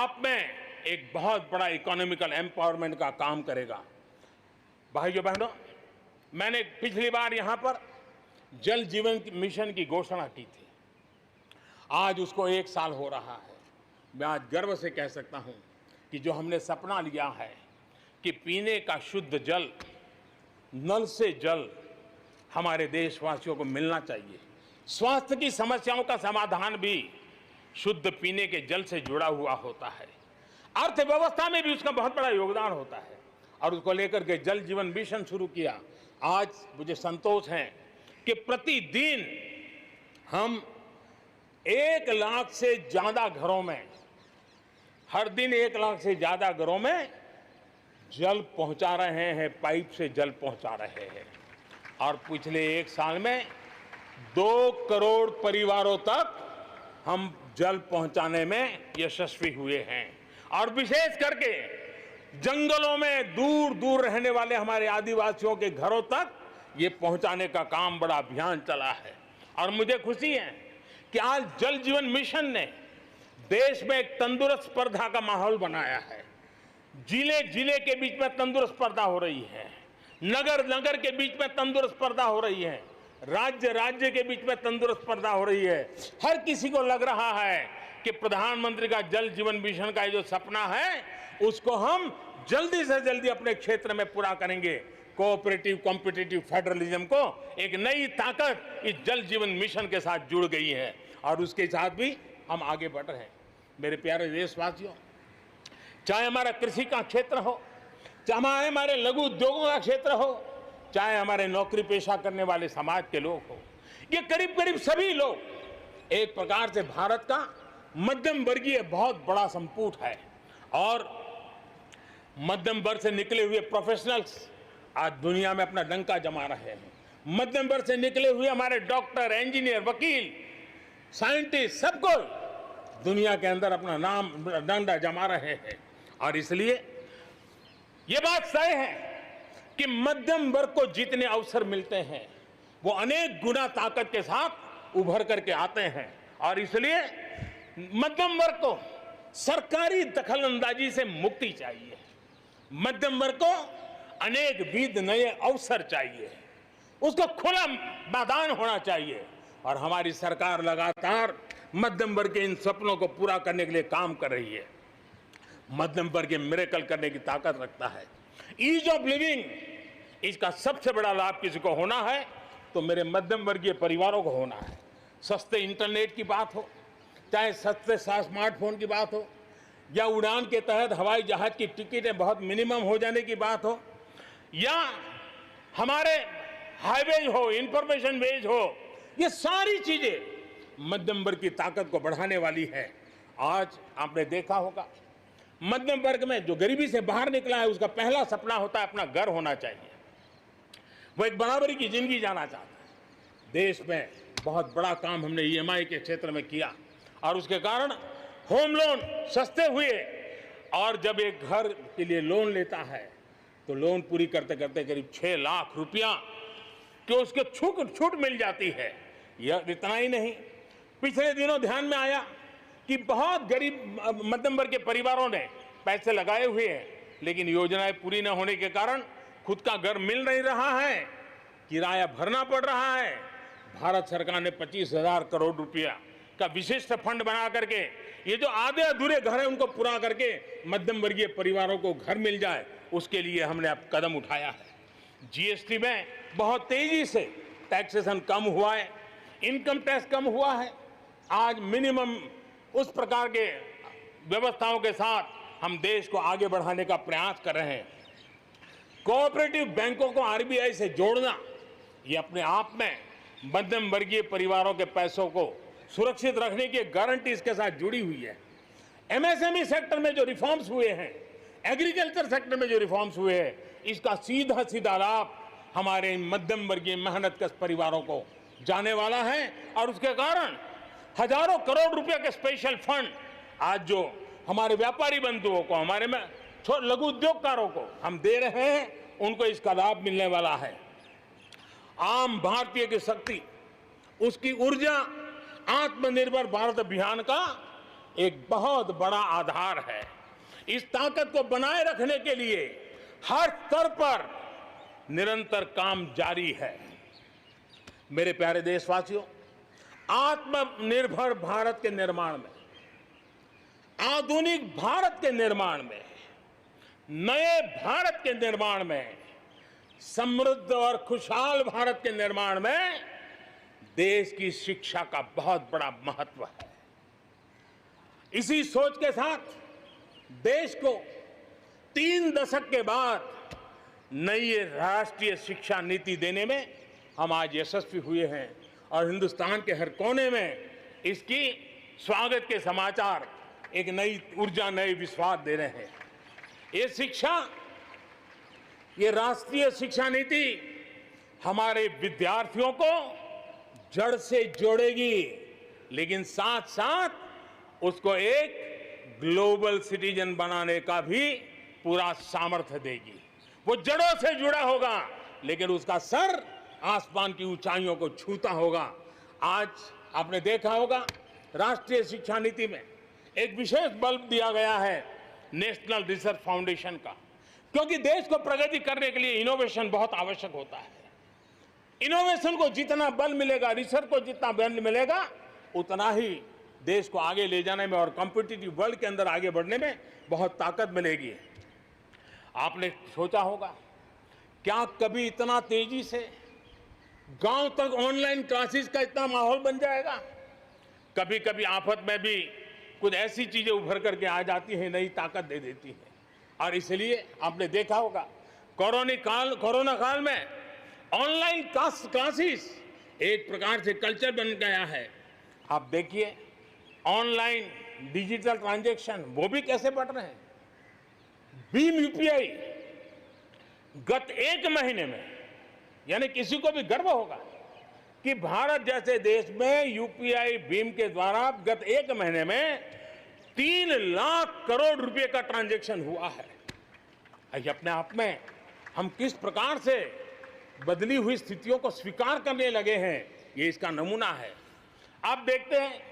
आप में एक बहुत बड़ा इकोनॉमिकल एम्पावरमेंट का काम करेगा। भाइयों बहनों, मैंने पिछली बार यहां पर जल जीवन मिशन की घोषणा की थी। आज उसको 1 साल हो रहा है। मैं आज गर्व से कह सकता हूं कि जो हमने सपना लिया है कि पीने का शुद्ध जल, नल से जल हमारे देशवासियों को मिलना चाहिए। स्वास्थ्य की समस्याओं का समाधान भी शुद्ध पीने के जल से जुड़ा हुआ होता है। अर्थव्यवस्था में भी उसका बहुत बड़ा योगदान होता है और उसको लेकर के जल जीवन मिशन शुरू किया। आज मुझे संतोष है कि प्रतिदिन हम 1 लाख से ज्यादा घरों में, हर दिन 1 लाख से ज्यादा घरों में जल पहुंचा रहे हैं, पाइप से जल पहुंचा रहे हैं। और पिछले 1 साल में 2 करोड़ परिवारों तक हम जल पहुंचाने में यशस्वी हुए हैं। और विशेष करके जंगलों में दूर दूर रहने वाले हमारे आदिवासियों के घरों तक ये पहुंचाने का काम, बड़ा अभियान चला है। और मुझे खुशी है कि आज जल जीवन मिशन ने देश में एक तंदुरुस्त स्पर्धा का माहौल बनाया है। जिले जिले के बीच में तंदुरुस्त स्पर्धा हो रही है, नगर नगर के बीच में तंदुरुस्त स्पर्धा हो रही है, राज्य राज्य के बीच में तंदुरुस्त स्पर्धा हो रही है। हर किसी को लग रहा है कि प्रधानमंत्री का जल जीवन मिशन का जो सपना है उसको हम जल्दी से जल्दी अपने क्षेत्र में पूरा करेंगे। कोऑपरेटिव कॉम्पिटिटिव फेडरलिज्म को एक नई ताकत इस जल जीवन मिशन के साथ जुड़ गई है और उसके साथ भी हम आगे बढ़ रहे हैं। मेरे प्यारे देशवासियों, चाहे हमारा कृषि का क्षेत्र हो, चाहे हमारे लघु उद्योगों का क्षेत्र हो, चाहे हमारे नौकरी पेशा करने वाले समाज के लोग हो, ये करीब करीब सभी लोग एक प्रकार से भारत का मध्यम वर्गीय बहुत बड़ा संपुट है। और मध्यम वर्ग से निकले हुए प्रोफेशनल्स आज दुनिया में अपना डंका जमा रहे हैं। मध्यम वर्ग से निकले हुए हमारे डॉक्टर, इंजीनियर, वकील, साइंटिस्ट, सब कोई दुनिया के अंदर अपना नाम डंडा जमा रहे हैं। और इसलिए ये बात तय है कि मध्यम वर्ग को जितने अवसर मिलते हैं वो अनेक गुना ताकत के साथ उभर करके आते हैं। और इसलिए मध्यम वर्ग को सरकारी दखलंदाजी से मुक्ति चाहिए। मध्यम वर्ग को अनेक विध नए अवसर चाहिए, उसको खुला मैदान होना चाहिए। और हमारी सरकार लगातार मध्यम वर्ग के इन सपनों को पूरा करने के लिए काम कर रही है। मध्यम वर्ग मिरेकल करने की ताकत रखता है। ईज ऑफ लिविंग, इसका सबसे बड़ा लाभ किसी को होना है तो मेरे मध्यम वर्गीय परिवारों को होना है। सस्ते इंटरनेट की बात हो, चाहे सस्ते स्मार्टफोन की बात हो, या उड़ान के तहत हवाई जहाज की टिकटें बहुत मिनिमम हो जाने की बात हो, या हमारे हाईवेज हो, इंफॉर्मेशन वेज हो, ये सारी चीजें मध्यम वर्ग की ताकत को बढ़ाने वाली है। आज आपने देखा होगा मध्यम वर्ग में जो गरीबी से बाहर निकला है उसका पहला सपना होता है अपना घर होना चाहिए। वो एक बराबरी की जिंदगी जाना चाहता है। देश में बहुत बड़ा काम हमने EMI के क्षेत्र में किया और उसके कारण होम लोन सस्ते हुए। और जब एक घर के लिए लोन लेता है तो लोन पूरी करते करते करीब 6 लाख रुपया कि उसको छूट मिल जाती है। यह इतना ही नहीं, पिछले दिनों ध्यान में आया कि बहुत गरीब मध्यम वर्ग के परिवारों ने पैसे लगाए हुए हैं, लेकिन योजनाएं पूरी न होने के कारण खुद का घर मिल नहीं रहा है, किराया भरना पड़ रहा है। भारत सरकार ने 25,000 करोड़ रुपया का विशिष्ट फंड बना करके ये जो आधे अधूरे घर हैं उनको पूरा करके मध्यम वर्गीय परिवारों को घर मिल जाए, उसके लिए हमने अब कदम उठाया है। GST में बहुत तेजी से टैक्सेशन कम हुआ है, इनकम टैक्स कम हुआ है। आज मिनिमम उस प्रकार के व्यवस्थाओं के साथ हम देश को आगे बढ़ाने का प्रयास कर रहे हैं। कोऑपरेटिव बैंकों को RBI से जोड़ना, ये अपने आप में मध्यम वर्गीय परिवारों के पैसों को सुरक्षित रखने की गारंटी इसके साथ जुड़ी हुई है। MSME सेक्टर में जो रिफॉर्म्स हुए हैं, एग्रीकल्चर सेक्टर में जो रिफॉर्म्स हुए हैं, इसका सीधा सीधा लाभ हमारे मध्यम वर्गीय मेहनतकश परिवारों को जाने वाला है। और उसके कारण हजारों करोड़ रुपए के स्पेशल फंड आज जो हमारे व्यापारी बंधुओं को, हमारे लघु उद्योगकारों को हम दे रहे हैं, उनको इसका लाभ मिलने वाला है। आम भारतीय की शक्ति, उसकी ऊर्जा आत्मनिर्भर भारत अभियान का एक बहुत बड़ा आधार है। इस ताकत को बनाए रखने के लिए हर स्तर पर निरंतर काम जारी है। मेरे प्यारे देशवासियों, आत्मनिर्भर भारत के निर्माण में, आधुनिक भारत के निर्माण में, नए भारत के निर्माण में, समृद्ध और खुशहाल भारत के निर्माण में देश की शिक्षा का बहुत बड़ा महत्व है। इसी सोच के साथ देश को 3 दशक के बाद नई राष्ट्रीय शिक्षा नीति देने में हम आज यशस्वी हुए हैं और हिंदुस्तान के हर कोने में इसकी स्वागत के समाचार एक नई ऊर्जा, नए विश्वास दे रहे हैं। ये राष्ट्रीय शिक्षा नीति हमारे विद्यार्थियों को जड़ से जोड़ेगी, लेकिन साथ साथ उसको एक ग्लोबल सिटीजन बनाने का भी पूरा सामर्थ्य देगी। वो जड़ों से जुड़ा होगा, लेकिन उसका सर आसमान की ऊंचाइयों को छूता होगा। आज आपने देखा होगा राष्ट्रीय शिक्षा नीति में एक विशेष बल दिया गया है नेशनल रिसर्च फाउंडेशन का, क्योंकि देश को प्रगति करने के लिए इनोवेशन बहुत आवश्यक होता है। इनोवेशन को जितना बल मिलेगा, रिसर्च को जितना बल मिलेगा, उतना ही देश को आगे ले जाने में और कॉम्पिटिटिव वर्ल्ड के अंदर आगे बढ़ने में बहुत ताकत मिलेगी। आपने सोचा होगा, क्या कभी इतना तेजी से गांव तक ऑनलाइन क्लासेस का इतना माहौल बन जाएगा? कभी कभी आफत में भी कुछ ऐसी चीजें उभर करके आ जाती हैं, नई ताकत दे देती है। और इसलिए आपने देखा होगा कोरोना काल में ऑनलाइन क्लासेस एक प्रकार से कल्चर बन गया है। आप देखिए ऑनलाइन डिजिटल ट्रांजैक्शन वो भी कैसे बढ़ रहे हैं। भीम यूपीआई गत 1 महीने में, यानी किसी को भी गर्व होगा कि भारत जैसे देश में यूपीआई भीम के द्वारा गत 1 महीने में 3 लाख करोड़ रुपए का ट्रांजैक्शन हुआ है। ये अपने आप में हम किस प्रकार से बदली हुई स्थितियों को स्वीकार करने लगे हैं, ये इसका नमूना है। आप देखते हैं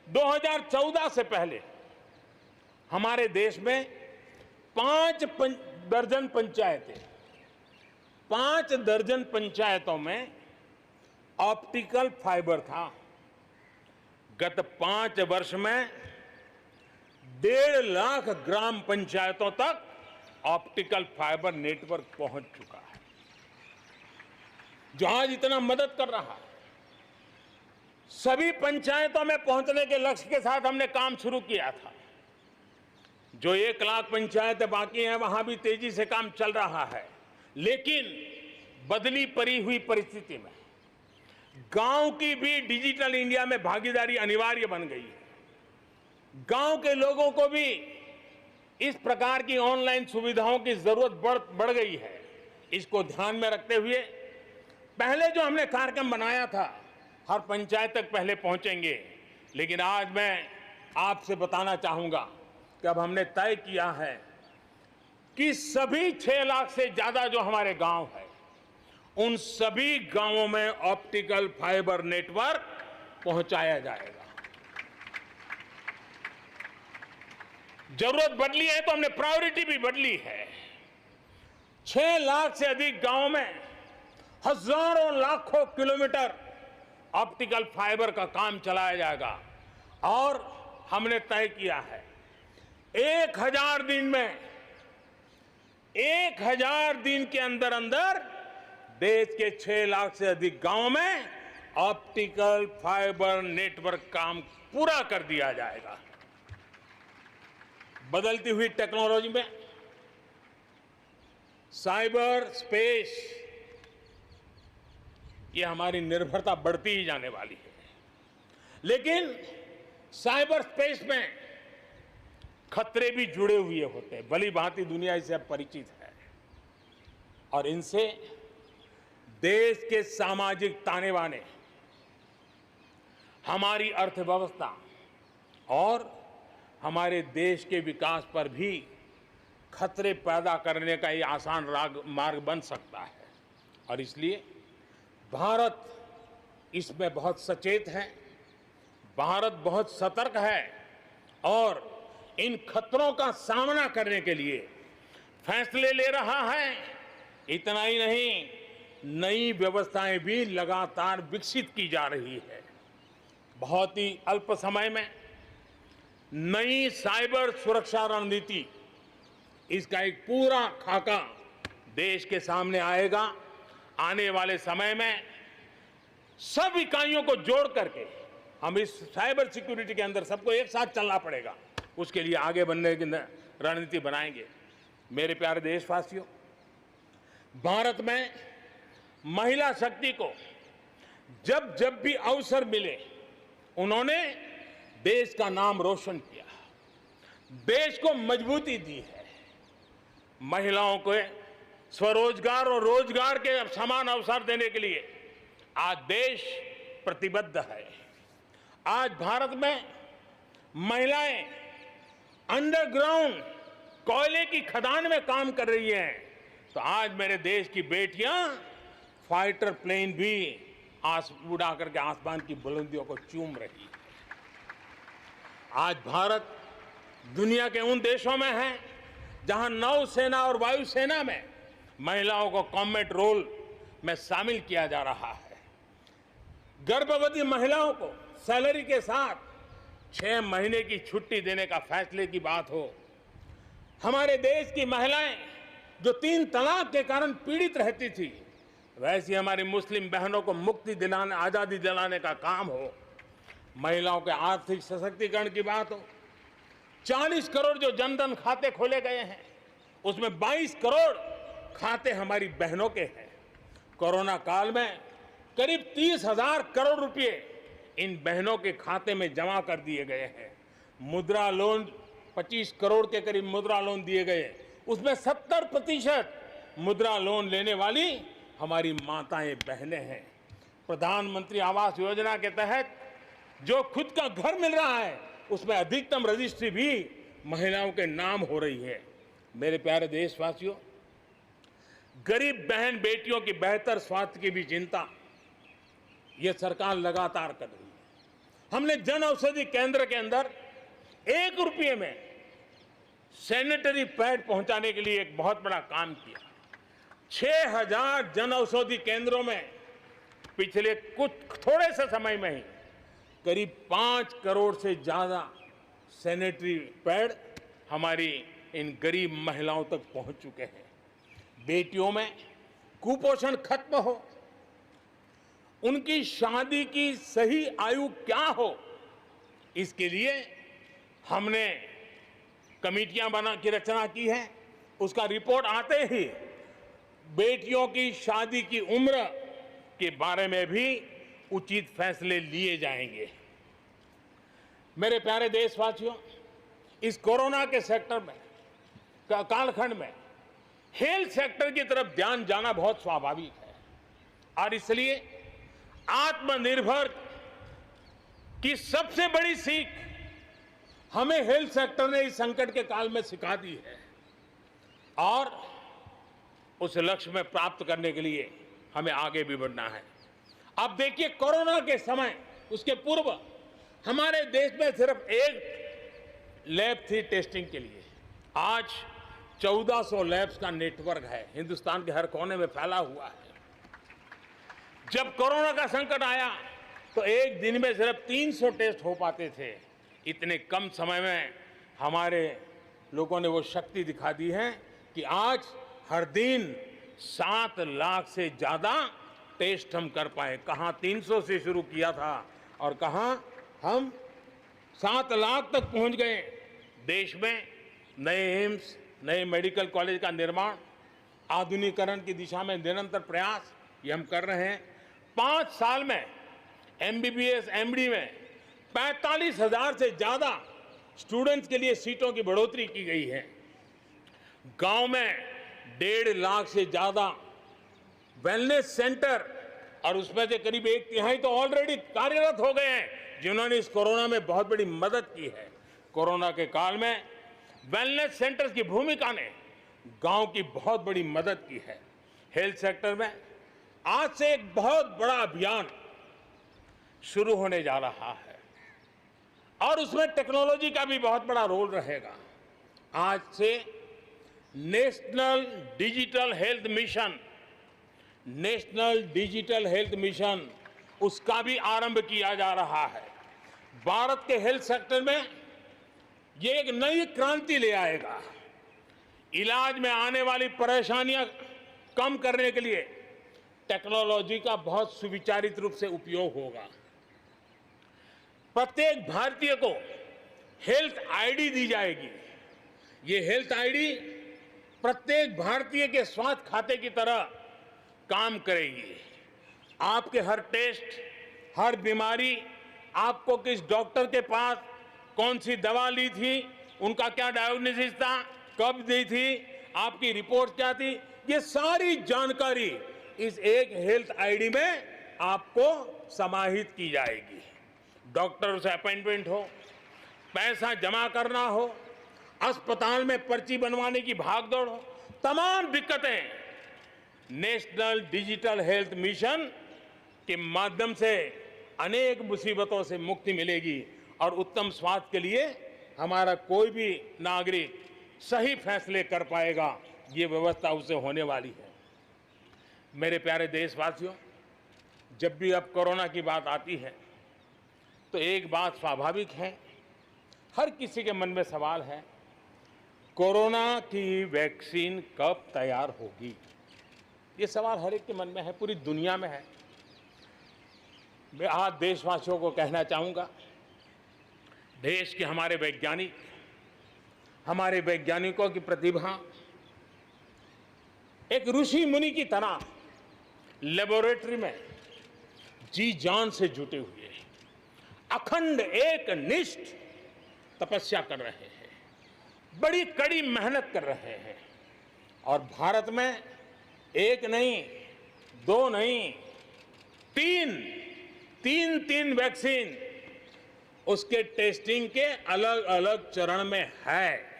2014 से पहले हमारे देश में 5 दर्जन पंचायतें, 5 दर्जन पंचायतों में ऑप्टिकल फाइबर था। गत 5 वर्ष में 1.5 लाख ग्राम पंचायतों तक ऑप्टिकल फाइबर नेटवर्क पहुंच चुका है, जो आज इतना मदद कर रहा है। सभी पंचायतों में पहुंचने के लक्ष्य के साथ हमने काम शुरू किया था। जो 1 लाख पंचायतें बाकी हैं, वहां भी तेजी से काम चल रहा है, लेकिन बदली पड़ी हुई परिस्थिति में गांव की भी डिजिटल इंडिया में भागीदारी अनिवार्य बन गई है। गांव के लोगों को भी इस प्रकार की ऑनलाइन सुविधाओं की जरूरत बढ़ गई है। इसको ध्यान में रखते हुए पहले जो हमने कार्यक्रम बनाया था, हर पंचायत तक पहले पहुंचेंगे, लेकिन आज मैं आपसे बताना चाहूंगा कि अब हमने तय किया है कि सभी 6 लाख से ज्यादा जो हमारे गांव है, उन सभी गांवों में ऑप्टिकल फाइबर नेटवर्क पहुंचाया जाएगा। जरूरत बदली है तो हमने प्रायोरिटी भी बदली है। 6 लाख से अधिक गांवों में हजारों लाखों किलोमीटर ऑप्टिकल फाइबर का काम चलाया जाएगा और हमने तय किया है 1000 दिन में, 1000 दिन के अंदर अंदर देश के 6 लाख से अधिक गांवों में ऑप्टिकल फाइबर नेटवर्क काम पूरा कर दिया जाएगा। बदलती हुई टेक्नोलॉजी में साइबर स्पेस, ये हमारी निर्भरता बढ़ती ही जाने वाली है। लेकिन साइबर स्पेस में खतरे भी जुड़े हुए होते हैं, भली भांति दुनिया इससे अब परिचित है, और इनसे देश के सामाजिक ताने बाने, हमारी अर्थव्यवस्था और हमारे देश के विकास पर भी खतरे पैदा करने का ये आसान मार्ग बन सकता है। और इसलिए भारत इसमें बहुत सचेत है, भारत बहुत सतर्क है और इन खतरों का सामना करने के लिए फैसले ले रहा है। इतना ही नहीं, नई व्यवस्थाएं भी लगातार विकसित की जा रही है। बहुत ही अल्प समय में नई साइबर सुरक्षा रणनीति, इसका एक पूरा खाका देश के सामने आएगा। आने वाले समय में सब इकाइयों को जोड़ करके हम इस साइबर सिक्योरिटी के अंदर सबको एक साथ चलना पड़ेगा। उसके लिए आगे बढ़ने की रणनीति बनाएंगे। मेरे प्यारे देशवासियों, भारत में महिला शक्ति को जब जब भी अवसर मिले उन्होंने देश का नाम रोशन किया, देश को मजबूती दी है। महिलाओं को स्वरोजगार और रोजगार के समान अवसर देने के लिए आज देश प्रतिबद्ध है। आज भारत में महिलाएं अंडरग्राउंड कोयले की खदान में काम कर रही हैं, तो आज मेरे देश की बेटियां फाइटर प्लेन भी उड़ा करके आसमान की बुलंदियों को चूम रही है। आज भारत दुनिया के उन देशों में है जहां नौसेना और वायुसेना में महिलाओं को कॉम्बैट रोल में शामिल किया जा रहा है। गर्भवती महिलाओं को सैलरी के साथ 6 महीने की छुट्टी देने का फैसले की बात हो। हमारे देश की महिलाएं जो 3 तलाक के कारण पीड़ित रहती थी, वैसी हमारी मुस्लिम बहनों को मुक्ति दिलाने, आजादी दिलाने का काम हो। महिलाओं के आर्थिक सशक्तिकरण की बात हो। 40 करोड़ जो जनधन खाते खोले गए हैं, उसमें 22 करोड़ खाते हमारी बहनों के हैं। कोरोना काल में करीब 30,000 करोड़ रुपए इन बहनों के खाते में जमा कर दिए गए हैं। मुद्रा लोन 25 करोड़ के करीब मुद्रा लोन दिए गए, उसमें 70% मुद्रा लोन लेने वाली हमारी माताएं बहनें हैं। प्रधानमंत्री आवास योजना के तहत जो खुद का घर मिल रहा है, उसमें अधिकतम रजिस्ट्री भी महिलाओं के नाम हो रही है। मेरे प्यारे देशवासियों, गरीब बहन बेटियों की बेहतर स्वास्थ्य की भी चिंता ये सरकार लगातार कर रही है। हमने जन औषधि केंद्र के अंदर 1 रुपये में सैनिटरी पैड पहुंचाने के लिए एक बहुत बड़ा काम किया। 6000 जन औषधि केंद्रों में पिछले कुछ थोड़े से समय में ही करीब 5 करोड़ से ज्यादा सैनिटरी पैड हमारी इन गरीब महिलाओं तक पहुंच चुके हैं। बेटियों में कुपोषण खत्म हो, उनकी शादी की सही आयु क्या हो, इसके लिए हमने कमेटियां बना की रचना की है। उसका रिपोर्ट आते ही बेटियों की शादी की उम्र के बारे में भी उचित फैसले लिए जाएंगे। मेरे प्यारे देशवासियों, इस कोरोना के सेक्टर में कालखंड में हेल्थ सेक्टर की तरफ ध्यान जाना बहुत स्वाभाविक है और इसलिए आत्मनिर्भर की सबसे बड़ी सीख हमें हेल्थ सेक्टर ने इस संकट के काल में सिखा दी है और उस लक्ष्य में प्राप्त करने के लिए हमें आगे भी बढ़ना है। अब देखिए, कोरोना के समय, उसके पूर्व हमारे देश में सिर्फ एक लैब थी टेस्टिंग के लिए। आज 1400 लैब्स का नेटवर्क है, हिंदुस्तान के हर कोने में फैला हुआ है। जब कोरोना का संकट आया तो एक दिन में सिर्फ 300 टेस्ट हो पाते थे। इतने कम समय में हमारे लोगों ने वो शक्ति दिखा दी है कि आज हर दिन 7 लाख से ज्यादा टेस्ट हम कर पाए। कहाँ 300 से शुरू किया था और कहाँ हम 7 लाख तक पहुंच गए। देश में नए एम्स, नए मेडिकल कॉलेज का निर्माण, आधुनिकीकरण की दिशा में निरंतर प्रयास ये हम कर रहे हैं। 5 साल में MBBS, MD में 45,000 से ज्यादा स्टूडेंट्स के लिए सीटों की बढ़ोतरी की गई है। गांव में 1.5 लाख से ज्यादा वेलनेस सेंटर और उसमें से करीब 1/3 तो ऑलरेडी कार्यरत हो गए हैं, जिन्होंने इस कोरोना में बहुत बड़ी मदद की है। कोरोना के काल में वेलनेस सेंटर्स की भूमिका ने गांव की बहुत बड़ी मदद की है। हेल्थ सेक्टर में आज से एक बहुत बड़ा अभियान शुरू होने जा रहा है। और उसमें टेक्नोलॉजी का भी बहुत बड़ा रोल रहेगा। आज से national digital digital health mission उसका भी आरंभ किया जा रहा है। भारत के हेल्थ सेक्टर में ये एक नई क्रांति ले आएगा। इलाज में आने वाली परेशानियां कम करने के लिए टेक्नोलॉजी का बहुत सुविचारित रूप से उपयोग होगा। प्रत्येक भारतीय को हेल्थ आईडी दी जाएगी। ये हेल्थ आईडी प्रत्येक भारतीय के स्वास्थ्य खाते की तरह काम करेगी। आपके हर टेस्ट, हर बीमारी, आपको किस डॉक्टर के पास कौन सी दवा ली थी, उनका क्या डायग्नोसिस था, कब दी थी, आपकी रिपोर्ट क्या थी, ये सारी जानकारी इस एक हेल्थ आईडी में आपको समाहित की जाएगी। डॉक्टर से अपॉइंटमेंट हो, पैसा जमा करना हो, अस्पताल में पर्ची बनवाने की भागदौड़ हो, तमाम दिक्कतें नेशनल डिजिटल हेल्थ मिशन के माध्यम से अनेक मुसीबतों से मुक्ति मिलेगी और उत्तम स्वास्थ्य के लिए हमारा कोई भी नागरिक सही फैसले कर पाएगा। ये व्यवस्था उससे होने वाली है। मेरे प्यारे देशवासियों, जब भी अब कोरोना की बात आती है तो एक बात स्वाभाविक है, हर किसी के मन में सवाल है, कोरोना की वैक्सीन कब तैयार होगी? ये सवाल हर एक के मन में है, पूरी दुनिया में है। मैं आज देशवासियों को कहना चाहूँगा, देश के हमारे वैज्ञानिकों की प्रतिभा एक ऋषि मुनि की तरह लेबोरेटरी में जी जान से जुटे हुए अखंड एक निष्ठ तपस्या कर रहे हैं, बड़ी कड़ी मेहनत कर रहे हैं और भारत में एक नहीं, दो नहीं, तीन वैक्सीन उसके टेस्टिंग के अलग अलग चरण में है।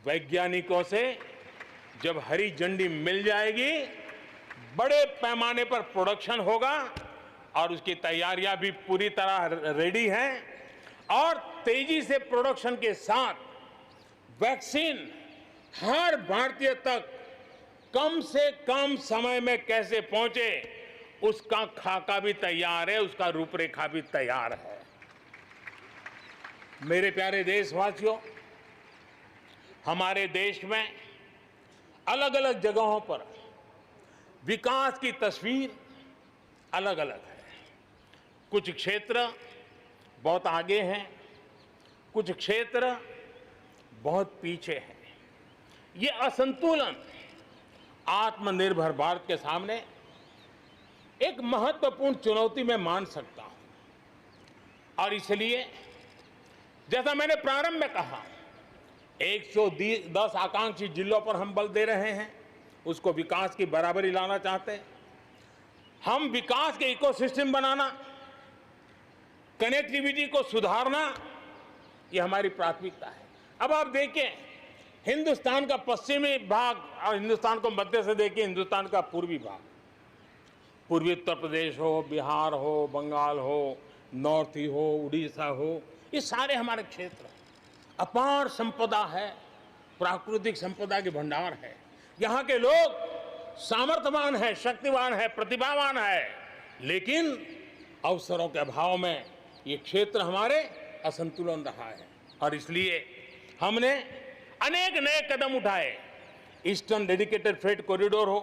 वैज्ञानिकों से जब हरी झंडी मिल जाएगी, बड़े पैमाने पर प्रोडक्शन होगा और उसकी तैयारियां भी पूरी तरह रेडी हैं और तेजी से प्रोडक्शन के साथ वैक्सीन हर भारतीय तक कम से कम समय में कैसे पहुंचे, उसका खाका भी तैयार है, उसका रूपरेखा भी तैयार है। मेरे प्यारे देशवासियों, हमारे देश में अलग अलग जगहों पर विकास की तस्वीर अलग अलग है। कुछ क्षेत्र बहुत आगे हैं, कुछ क्षेत्र बहुत पीछे हैं। ये असंतुलन आत्मनिर्भर भारत के सामने एक महत्वपूर्ण चुनौती मैं मान सकता हूं और इसलिए जैसा मैंने प्रारंभ में कहा, 110 आकांक्षी जिलों पर हम बल दे रहे हैं, उसको विकास की बराबरी लाना चाहते हैं। हम विकास के इकोसिस्टम बनाना, कनेक्टिविटी को सुधारना, ये हमारी प्राथमिकता है। अब आप देखिए, हिंदुस्तान का पश्चिमी भाग और हिंदुस्तान को मध्य से देखिए, हिंदुस्तान का पूर्वी भाग, पूर्वी उत्तर प्रदेश हो, बिहार हो, बंगाल हो, नॉर्थ ही हो, उड़ीसा हो, ये सारे हमारे क्षेत्र हैं। अपार संपदा है, प्राकृतिक संपदा के भंडार है। यहाँ के लोग सामर्थ्यवान है, शक्तिवान है, प्रतिभावान है, लेकिन अवसरों के अभाव में ये क्षेत्र हमारे असंतुलन रहा है और इसलिए हमने अनेक नए कदम उठाए। ईस्टर्न डेडिकेटेड फ्रेट कॉरिडोर हो,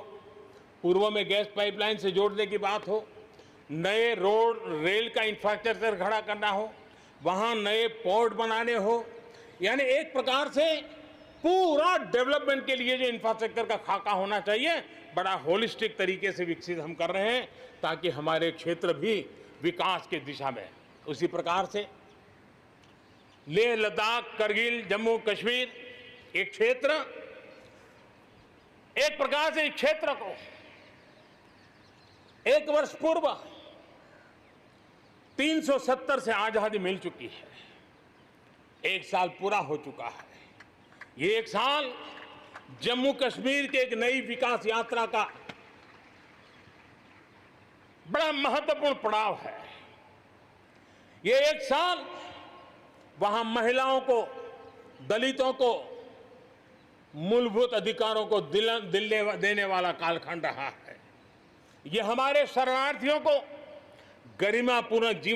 पूर्व में गैस पाइपलाइन से जोड़ने की बात हो, नए रोड रेल का इंफ्रास्ट्रक्चर खड़ा करना हो, वहाँ नए पोर्ट बनाने हो, यानी एक प्रकार से पूरा डेवलपमेंट के लिए जो इंफ्रास्ट्रक्चर का खाका होना चाहिए, बड़ा होलिस्टिक तरीके से विकसित हम कर रहे हैं ताकि हमारे क्षेत्र भी विकास की दिशा में। उसी प्रकार से लेह लद्दाख, करगिल, जम्मू कश्मीर, एक क्षेत्र, एक प्रकार से इस क्षेत्र को 1 वर्ष पूर्व 370 से आजादी मिल चुकी है। 1 साल पूरा हो चुका है। ये 1 साल जम्मू कश्मीर के एक नई विकास यात्रा का बड़ा महत्वपूर्ण पड़ाव है। ये 1 साल वहां महिलाओं को, दलितों को मूलभूत अधिकारों को देने वाला कालखंड रहा है। ये हमारे शरणार्थियों को गरिमापूर्ण जीवन